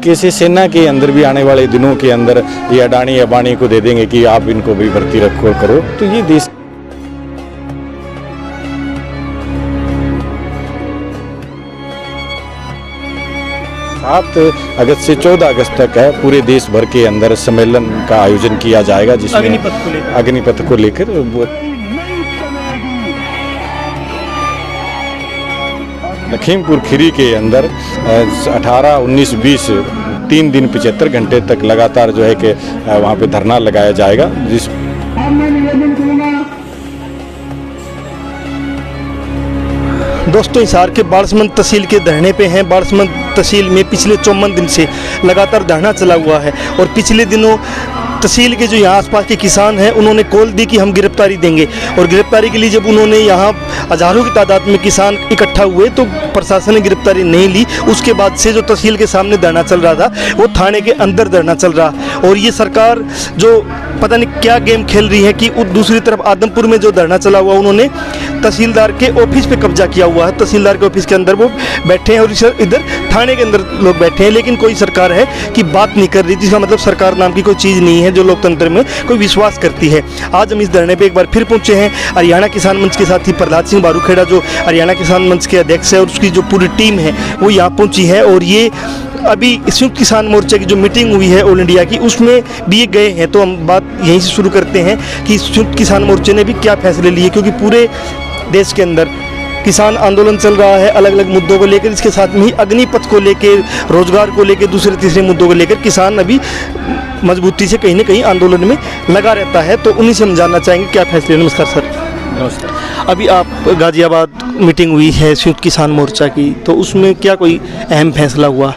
तरीके से सेना के अंदर भी आने वाले दिनों के अंदर ये अडानी अंबानी को दे देंगे कि आप इनको भी भर्ती रखो करो, तो ये देश 7 अगस्त से 14 अगस्त तक है, पूरे देश भर के अंदर सम्मेलन का आयोजन किया जाएगा, जिसमें अग्निपथ को लेकर लखीमपुर खीरी के अंदर 18, 19, 20 3 दिन 75 घंटे तक लगातार जो है कि वहाँ पे धरना लगाया जाएगा। जिस दोस्तों, हिसार के बाड़समंद तहसील के धरने पे हैं। बाड़समंद तहसील में पिछले 54 दिन से लगातार धरना चला हुआ है और पिछले दिनों तहसील के जो यहाँ आसपास के किसान हैं उन्होंने कॉल दी कि हम गिरफ्तारी देंगे, और गिरफ्तारी के लिए जब उन्होंने यहाँ हज़ारों की तादाद में किसान इकट्ठा हुए तो प्रशासन ने गिरफ्तारी नहीं ली। उसके बाद से जो तहसील के सामने धरना चल रहा था वो थाने के अंदर धरना चल रहा, और ये सरकार जो पता नहीं क्या गेम खेल रही है कि दूसरी तरफ आदमपुर में जो धरना चला हुआ उन्होंने तहसीलदार के ऑफिस पे कब्जा किया हुआ है। तहसीलदार के ऑफिस के अंदर वो बैठे हैं और इधर थाने के अंदर लोग बैठे हैं, लेकिन कोई सरकार है कि बात नहीं कर रही, जिसका मतलब सरकार नाम की कोई चीज़ नहीं है जो लोकतंत्र में कोई विश्वास करती है। आज हम इस धरने पे एक बार फिर पहुंचे हैं। हरियाणा किसान मंच के साथ ही प्रहलाद सिंह बारूखेड़ा जो हरियाणा किसान मंच के अध्यक्ष है और उसकी जो पूरी टीम है वो यहाँ पहुंची है, और ये अभी संयुक्त किसान मोर्चा की जो मीटिंग हुई है ऑल इंडिया की उसमें भी ये गए हैं। तो हम बात यहीं से शुरू करते हैं कि संयुक्त किसान मोर्चे ने भी क्या फैसले लिए, क्योंकि पूरे देश के अंदर किसान आंदोलन चल रहा है अलग अलग मुद्दों को लेकर। इसके साथ में ही अग्निपथ को लेकर, रोजगार को लेकर, दूसरे तीसरे मुद्दों को लेकर किसान अभी मजबूती से कहीं ना कहीं आंदोलन में लगा रहता है। तो उन्हीं से हम जानना चाहेंगे क्या फैसले। नमस्कार सर। नमस्कार। अभी आप गाजियाबाद मीटिंग हुई है संयुक्त किसान मोर्चा की, तो उसमें क्या कोई अहम फैसला हुआ?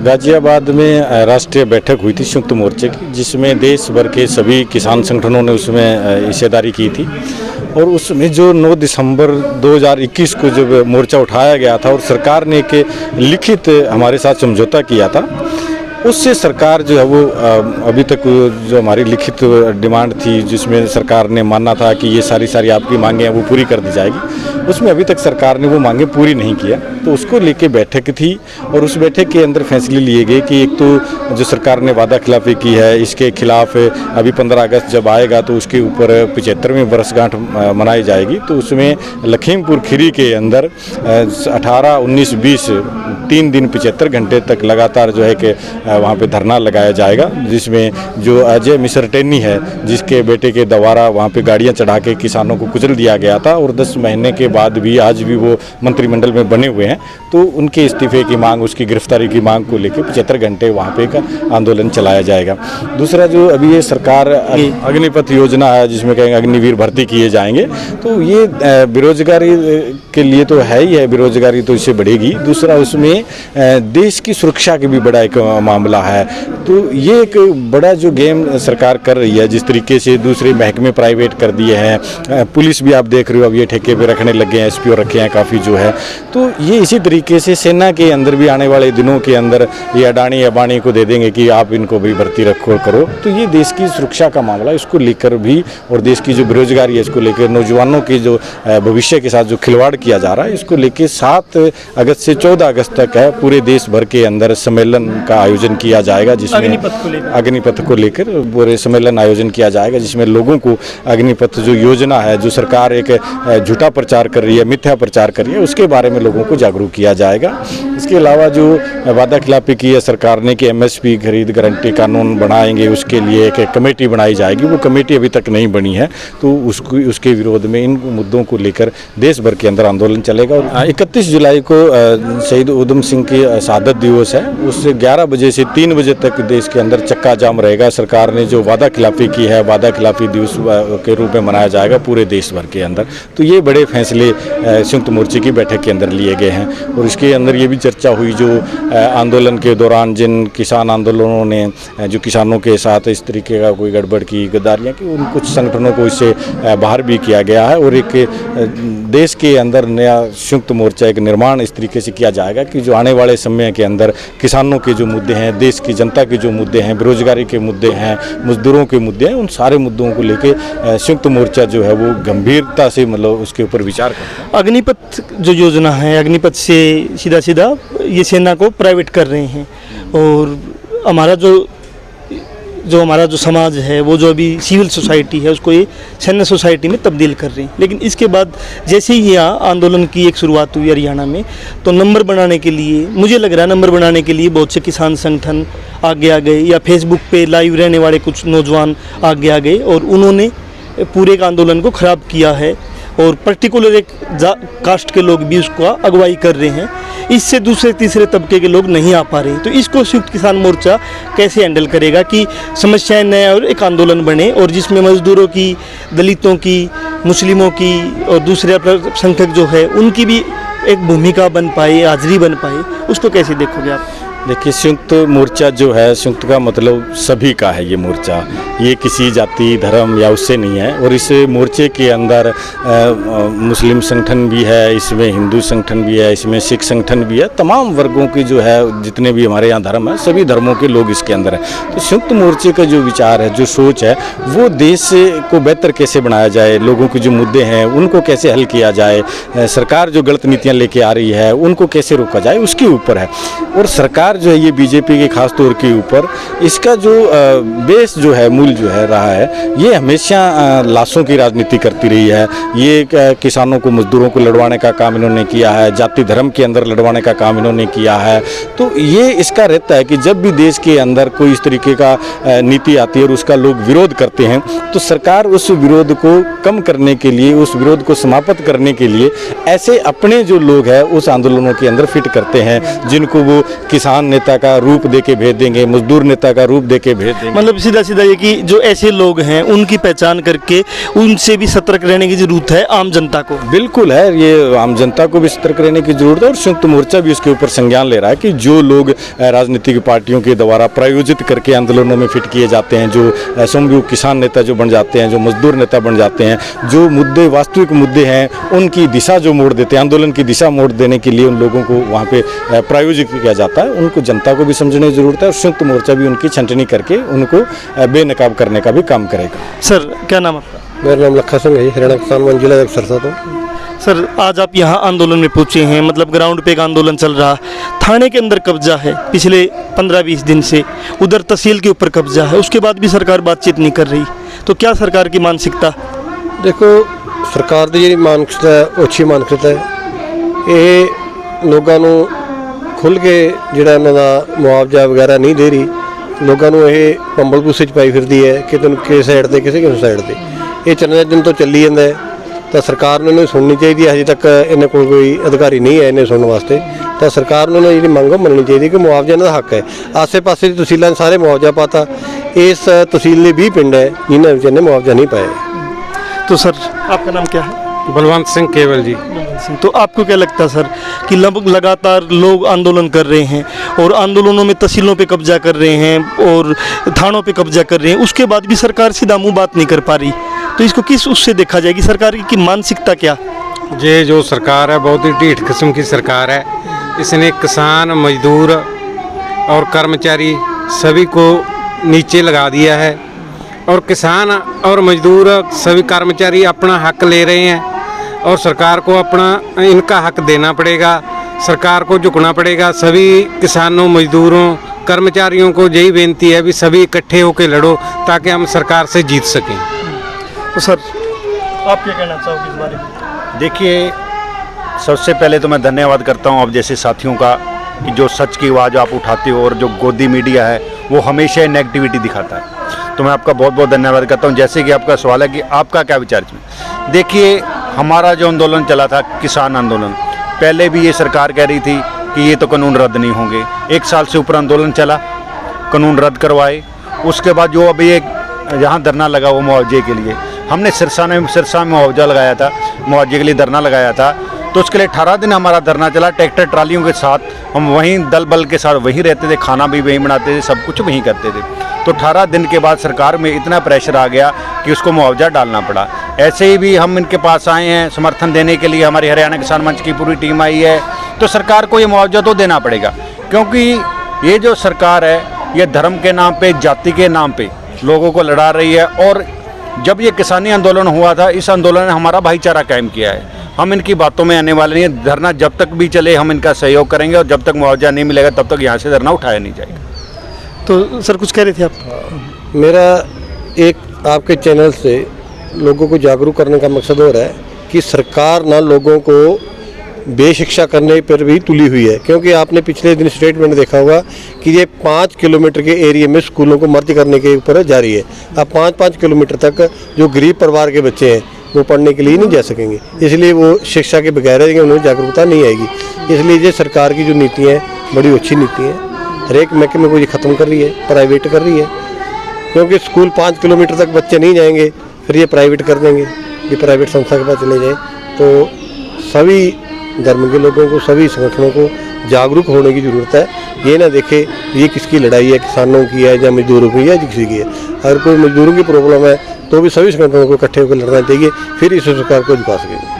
गाजियाबाद में राष्ट्रीय बैठक हुई थी संयुक्त मोर्चे की, जिसमें देश भर के सभी किसान संगठनों ने उसमें हिस्सेदारी की थी, और उसमें जो 9 दिसंबर 2021 को जब मोर्चा उठाया गया था और सरकार ने एक लिखित हमारे साथ समझौता किया था, उससे सरकार जो है वो अभी तक जो हमारी लिखित डिमांड थी जिसमें सरकार ने माना था कि ये सारी आपकी मांगें हैं वो पूरी कर दी जाएगी, उसमें अभी तक सरकार ने वो मांगें पूरी नहीं किया। तो उसको लेके बैठक थी, और उस बैठक के अंदर फैसले लिए गए कि एक तो जो सरकार ने वादा खिलाफी की है इसके खिलाफ अभी 15 अगस्त जब आएगा तो उसके ऊपर 75वीं वर्षगांठ मनाई जाएगी। तो उसमें लखीमपुर खीरी के अंदर 18, 19, 20 3 दिन 75 घंटे तक लगातार जो है कि वहाँ पे धरना लगाया जाएगा, जिसमें जो अजय मिश्र टेनी है जिसके बेटे के द्वारा वहाँ पे गाड़ियाँ चढ़ा के किसानों को कुचल दिया गया था, और 10 महीने के बाद भी आज भी वो मंत्रिमंडल में बने हुए हैं। तो उनके इस्तीफे की मांग, उसकी गिरफ्तारी की मांग को लेकर 75 घंटे वहाँ पे का आंदोलन चलाया जाएगा। दूसरा जो अभी ये सरकार अग्निपथ योजना है जिसमें कहेंगे अग्निवीर भर्ती किए जाएंगे, तो ये बेरोजगारी के लिए तो है ही है, बेरोजगारी तो इससे बढ़ेगी। दूसरा उसमें देश की सुरक्षा की भी बड़ा एक मामला है। तो ये एक बड़ा जो गेम सरकार कर रही है, जिस तरीके से दूसरे महकमे प्राइवेट कर दिए हैं, पुलिस भी आप देख रहे हो अब ये ठेके पे रखने लगे हैं, एसपीओ रखे हैं काफ़ी जो है। तो ये इसी तरीके से सेना के अंदर भी आने वाले दिनों के अंदर ये अडानी अंबानी को दे देंगे कि आप इनको भी भर्ती रखो करो। तो ये देश की सुरक्षा का मामला, इसको लेकर भी, और देश की जो बेरोजगारी है इसको लेकर, नौजवानों के जो भविष्य के साथ जो खिलवाड़ किया जा रहा है, इसको लेकर 7 अगस्त से 14 अगस्त तक है, पूरे देश भर के अंदर सम्मेलन का आयोजन किया जाएगा, जिसमें अग्निपथ को लेकर पूरे सम्मेलन आयोजन किया जाएगा, जिसमें लोगों को अग्निपथ जो योजना है, जो सरकार एक झूठा प्रचार कर रही है, मिथ्या प्रचार कर रही है, उसके बारे में लोगों को जागरूक किया जाएगा। इसके अलावा जो वादा खिलाफी की है सरकार ने कि एमएसपी खरीद गारंटी कानून बनाएंगे, उसके लिए एक कमेटी बनाई जाएगी, वो कमेटी अभी तक नहीं बनी है। तो उसके विरोध में इन मुद्दों को लेकर देश भर के अंदर आंदोलन चलेगा। और 31 जुलाई को शहीद उधम सिंह की शहादत दिवस है, उससे 11 बजे से 3 बजे तक देश के अंदर चक्का जाम रहेगा। सरकार ने जो वादा खिलाफी की है, वादा खिलाफी दिवस के रूप में मनाया जाएगा पूरे देश भर के अंदर। तो ये बड़े फैसले संयुक्त मोर्चे की बैठक के अंदर लिए गए हैं, और इसके अंदर ये भी चर्चा हुई जो आंदोलन के दौरान जिन किसान आंदोलनों ने जो किसानों के साथ इस तरीके का कोई गड़बड़ की, गद्दारियाँ की, उन कुछ संगठनों को इससे बाहर भी किया गया है, और एक देश के अंदर नया संयुक्त मोर्चा एक निर्माण इस तरीके से किया जाएगा कि जो आने वाले समय के अंदर किसानों के जो मुद्दे हैं, देश की जनता के जो मुद्दे हैं, बेरोजगारी के मुद्दे हैं, मजदूरों के मुद्दे हैं, उन सारे मुद्दों को लेके संयुक्त मोर्चा जो है वो गंभीरता से मतलब उसके ऊपर विचार करता है। अग्निपथ जो योजना है, अग्निपथ से सीधा ये सेना को प्राइवेट कर रहे हैं, और हमारा जो समाज है वो जो अभी सिविल सोसाइटी है उसको ये सैन्य सोसाइटी में तब्दील कर रही है। लेकिन इसके बाद जैसे ही यहाँ आंदोलन की एक शुरुआत हुई हरियाणा में, तो नंबर बनाने के लिए, मुझे लग रहा है नंबर बनाने के लिए बहुत से किसान संगठन आगे आ गए, या फेसबुक पे लाइव रहने वाले कुछ नौजवान आगे आ गए और उन्होंने पूरे एक आंदोलन को ख़राब किया है, और पर्टिकुलर एक कास्ट के लोग भी उसका अगुवाई कर रहे हैं। इससे दूसरे तीसरे तबके के लोग नहीं आ पा रहे। तो इसको संयुक्त किसान मोर्चा कैसे हैंडल करेगा कि समस्याएं नए और एक आंदोलन बने, और जिसमें मजदूरों की, दलितों की, मुस्लिमों की और दूसरे अल्पसंख्यक जो है उनकी भी एक भूमिका बन पाए, हाजिरी बन पाए, उसको कैसे देखोगे आप? देखिए, संयुक्त मोर्चा जो है, संयुक्त का मतलब सभी का है ये मोर्चा, ये किसी जाति धर्म या उससे नहीं है। और इस मोर्चे के अंदर मुस्लिम संगठन भी है, इसमें हिंदू संगठन भी है, इसमें सिख संगठन भी है, तमाम वर्गों के जो है, जितने भी हमारे यहाँ धर्म है, सभी धर्मों के लोग इसके अंदर हैं। तो संयुक्त मोर्चे का जो विचार है, जो सोच है, वो देश को बेहतर कैसे बनाया जाए, लोगों के जो मुद्दे हैं उनको कैसे हल किया जाए, सरकार जो गलत नीतियाँ लेके आ रही है उनको कैसे रोका जाए, उसके ऊपर है। और सरकार जो है ये बीजेपी के खास तौर के ऊपर, इसका जो बेस जो है, मूल जो है रहा है, ये हमेशा लाशों की राजनीति करती रही है। ये किसानों को, मजदूरों को लड़वाने का काम इन्होंने किया है, जाति धर्म के अंदर लड़वाने का काम इन्होंने किया है। तो ये इसका रहता है कि जब भी देश के अंदर कोई इस तरीके का नीति आती है और उसका लोग विरोध करते हैं, तो सरकार उस विरोध को कम करने के लिए, उस विरोध को समाप्त करने के लिए ऐसे अपने जो लोग हैं उस आंदोलनों के अंदर फिट करते हैं, जिनको वो किसान नेता का रूप देके भेज देंगे, मजदूर नेता का रूप देके भेज देंगे। मतलब सीधा सीधा ये कि जो ऐसे लोग हैं उनकी पहचान करके उनसे भी सतर्क रहने की जरूरत है आम जनता को। बिल्कुल है, ये आम जनता को भी सतर्क रहने की जरूरत है। और संयुक्त मोर्चा भी उसके ऊपर संज्ञान ले रहा है कि जो लोग राजनीतिक पार्टियों के द्वारा प्रायोजित करके आंदोलनों में फिट किए जाते हैं, जो समूह किसान नेता जो बन जाते हैं, जो मजदूर नेता बन जाते हैं, जो मुद्दे, वास्तविक मुद्दे हैं, उनकी दिशा जो मोड़ देते हैं, आंदोलन की दिशा मोड़ देने के लिए उन लोगों को वहाँ पे प्रायोजित किया जाता है, उनको जनता को भी समझने की जरूरत है। और संयुक्त मोर्चा भी उनकी छंटनी करके उनको बेनकाब करने का भी काम करेगा। सर, क्या नाम आपका? मेरा नाम लखा सिंह है, हरियाणा किसान मंच जिला सरसा। तो सर, आज आप यहाँ आंदोलन में पहुँचे हैं, मतलब ग्राउंड पे एक आंदोलन चल रहा, थाने के अंदर कब्जा है पिछले 15-20 दिन से, उधर तहसील के ऊपर कब्जा है, उसके बाद भी सरकार बातचीत नहीं कर रही। तो क्या सरकार की मानसिकता? देखो, सरकार की जी मानसिकता है अच्छी मानसिकता है। ये लोगों को खुल के जिहड़ा इन्हां दा मुआवजा वगैरह नहीं दे रही, लोगों को ये पंबल भूसे च पाई फिरदी है कि तुम किस साइड से किसी साइड से। ये 4 दिन तो चली जाता है, तो सरकार ने इन्हें सुननी चाहिए। अजे तक इन्हें कोई अधिकारी नहीं है इन्हें सुनने वास्ते। तो सरकार ने जी मंग मननी चाहिए कि मुआवजा इन्हां दा हक है। आसे पासे की तहसीलों सारे मुआवजा पाता, इस तहसील ने 20 पिंड है जिन्हें इन्हें मुआवजा नहीं पाया। तो सर, आपका नाम क्या है? बलवंत सिंह केवल जी। तो आपको क्या लगता है सर कि लगातार लोग आंदोलन कर रहे हैं और आंदोलनों में तहसीलों पे कब्जा कर रहे हैं और थानों पे कब्जा कर रहे हैं, उसके बाद भी सरकार सीधा मुंह बात नहीं कर पा रही, तो इसको किस उससे देखा जाएगी? सरकार की मानसिकता क्या? ये जो सरकार है बहुत ही ढीठ किस्म की सरकार है। इसने किसान, मजदूर और कर्मचारी सभी को नीचे लगा दिया है, और किसान और मजदूर सभी कर्मचारी अपना हक ले रहे हैं, और सरकार को अपना इनका हक देना पड़ेगा, सरकार को झुकना पड़ेगा। सभी किसानों, मजदूरों, कर्मचारियों को यही बेनती है भी सभी इकट्ठे होकर लड़ो ताकि हम सरकार से जीत सकें। तो सर, आप क्या कहना चाहोगे इस बारे में? देखिए, सबसे पहले तो मैं धन्यवाद करता हूं आप जैसे साथियों का कि जो सच की आवाज़ आप उठाते हो, और जो गोदी मीडिया है वो हमेशा नेगेटिविटी दिखाता है। तो मैं आपका बहुत बहुत धन्यवाद करता हूं। जैसे कि आपका सवाल है कि आपका क्या विचार है, देखिए, हमारा जो आंदोलन चला था, किसान आंदोलन, पहले भी ये सरकार कह रही थी कि ये तो कानून रद्द नहीं होंगे। 1 साल से ऊपर आंदोलन चला, कानून रद्द करवाए। उसके बाद जो अभी एक यहाँ धरना लगा वो मुआवजे के लिए, हमने सिरसा में मुआवजा लगाया था, मुआवजे के लिए धरना लगाया था। तो उसके लिए 18 दिन हमारा धरना चला, ट्रैक्टर ट्रालियों के साथ हम वहीं दल बल के साथ वहीं रहते थे, खाना भी वहीं बनाते थे, सब कुछ वहीं करते थे। तो 18 दिन के बाद सरकार में इतना प्रेशर आ गया कि उसको मुआवजा डालना पड़ा। ऐसे ही भी हम इनके पास आए हैं समर्थन देने के लिए, हमारी हरियाणा किसान मंच की पूरी टीम आई है। तो सरकार को ये मुआवजा तो देना पड़ेगा, क्योंकि ये जो सरकार है ये धर्म के नाम पे, जाति के नाम पे लोगों को लड़ा रही है। और जब ये किसानी आंदोलन हुआ था, इस आंदोलन ने हमारा भाईचारा कायम किया है। हम इनकी बातों में आने वाले नहीं हैं। धरना जब तक भी चले हम इनका सहयोग करेंगे और जब तक मुआवजा नहीं मिलेगा तब तक यहाँ से धरना उठाया नहीं जाएगा। तो सर कुछ कह रहे थे आप? मेरा एक आपके चैनल से लोगों को जागरूक करने का मकसद हो रहा है कि सरकार ना लोगों को बेशिक्षा करने पर भी तुली हुई है, क्योंकि आपने पिछले दिन स्टेटमेंट देखा होगा कि ये 5 किलोमीटर के एरिया में स्कूलों को मर्ज करने के ऊपर जारी है। अब 5-5 किलोमीटर तक जो गरीब परिवार के बच्चे हैं वो पढ़ने के लिए नहीं जा सकेंगे, इसलिए वो शिक्षा के बगैर रहेंगे, उन्हें जागरूकता नहीं आएगी। इसलिए ये सरकार की जो नीतियाँ हैं बड़ी अच्छी नीति हैं, हर एक महकमे को ये ख़त्म कर रही है, प्राइवेट कर रही है, क्योंकि स्कूल 5 किलोमीटर तक बच्चे नहीं जाएंगे फिर ये प्राइवेट कर देंगे, ये प्राइवेट संस्था के पास चले जाए। तो सभी धर्म के लोगों को, सभी संगठनों को जागरूक होने की ज़रूरत है। ये ना देखे ये किसकी लड़ाई है, किसानों की है या मजदूरों की है, किसी की है। अगर कोई मजदूरों की प्रॉब्लम है तो भी सभी संगठनों को इकट्ठे होकर लड़ना चाहिए, फिर इस सरकार को झुका सकेंगे।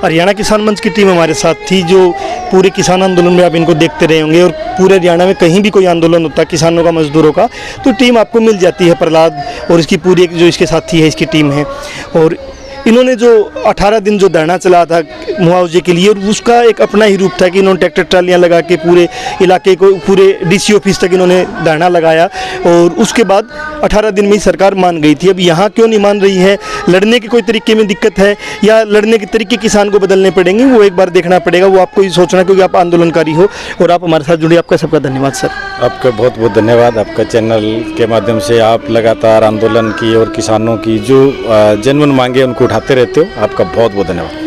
हरियाणा किसान मंच की टीम हमारे साथ थी, जो पूरे किसान आंदोलन में आप इनको देखते रहे होंगे, और पूरे हरियाणा में कहीं भी कोई आंदोलन होता है किसानों का, मजदूरों का, तो टीम आपको मिल जाती है। प्रहलाद और इसकी पूरी जो इसके साथी है इसकी टीम है, और इन्होंने जो 18 दिन जो धरना चला था मुआवजे के लिए, और उसका एक अपना ही रूप था कि इन्होंने ट्रैक्टर ट्रालियाँ लगा के पूरे इलाके को, पूरे डीसी ऑफिस तक इन्होंने धरना लगाया, और उसके बाद 18 दिन में ही सरकार मान गई थी। अब यहाँ क्यों नहीं मान रही है? लड़ने के कोई तरीके में दिक्कत है या लड़ने के तरीके किसान को बदलने पड़ेंगे, वो एक बार देखना पड़ेगा, वो आपको ही सोचना, क्योंकि आप आंदोलनकारी हो और आप हमारे साथ जुड़े। आपका सबका धन्यवाद सर। आपका बहुत बहुत धन्यवाद। आपका चैनल के माध्यम से आप लगातार आंदोलन की और किसानों की जो जेन्युइन मांगे उनको उठाते रहते हो। आपका बहुत बहुत धन्यवाद।